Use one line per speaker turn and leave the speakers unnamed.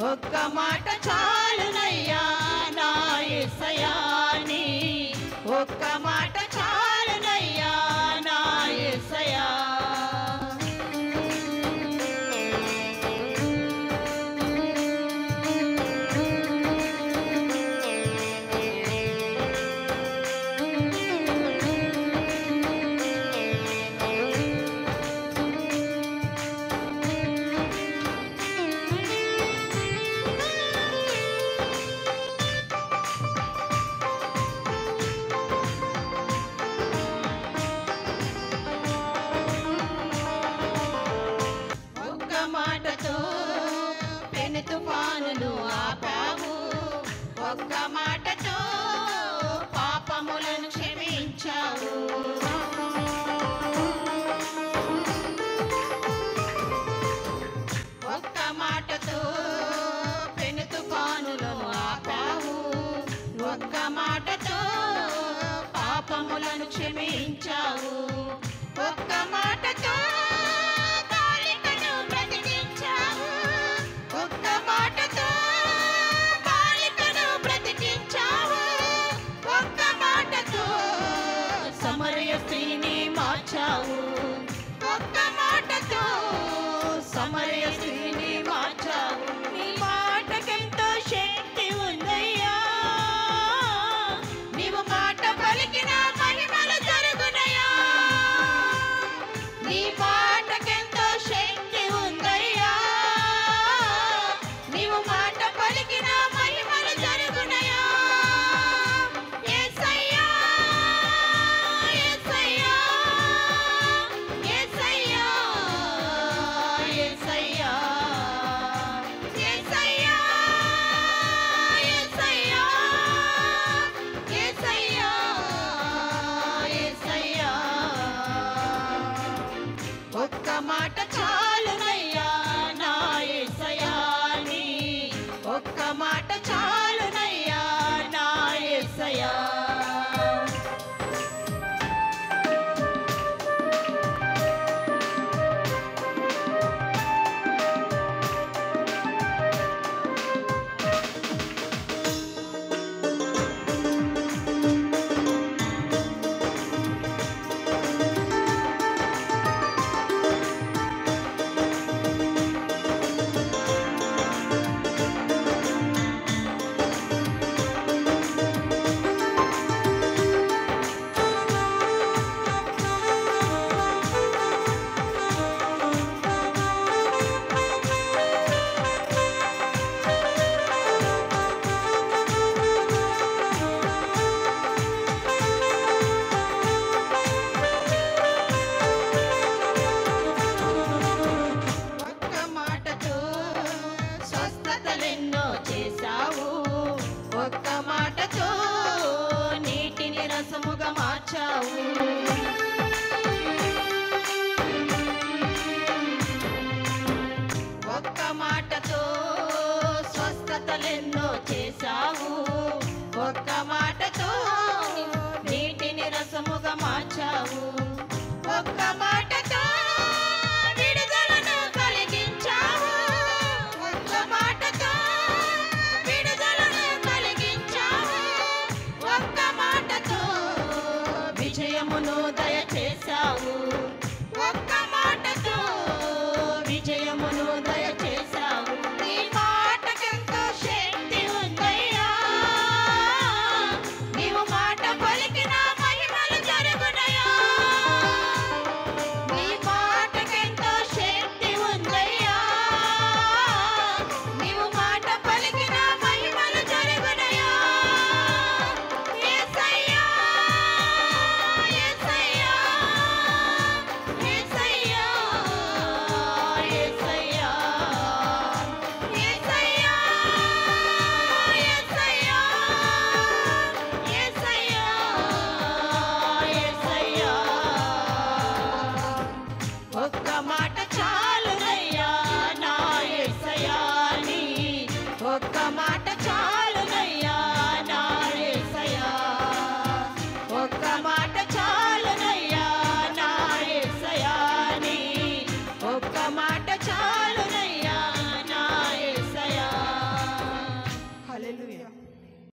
ఒక్క మాట చాలునయ్యా నా యేసయ్యా నీ ఒక్క మాట చాలునయ్యా నా యేసయ్యా. మాటతో పెను తుఫానును ఆపావు, ఒక్క మాటతో పాపములను క్షమించావు. ఒక్క మాటతో పెను తుఫానులను ఆపావు, ఒక్క మాటతో పాపములను క్షమించావు. ఒక్క మాటతో సమరయస్త్రీని మార్చావు, ఒక్క మాటతో సమరయస్త్రీని మార్చావు. నీ మాటకెంతో శక్తి ఉందయ్యా, నీవు మాట పలికిన మహిమలు జరుగునయ్యా. నీ మాటకెంతో శక్తి ఉందయ్యా, నీవు మాట పలికిన మహిమలు జరుగునయ్యా. ఒక్క మాట చాలునయ్యా నా యేసయ్యా నీ ఒక్క మాట చాలునయ్యా నా యేసయ్యా. స్వస్థతలెన్నో చేశావు, ఒక్క మాటతో నీటిని రసముగా మార్చావు. ఒక్క మాటతో స్వస్థతలెన్నో చేశావు, ఒక్క మాటతో నీటిని రసముగా మార్చావు. ఒక్క మాటతో విడుదలను కలిగించావు, ఒక్క మాటతో విడుదలను కలిగించావు.
హల్లెలూయా.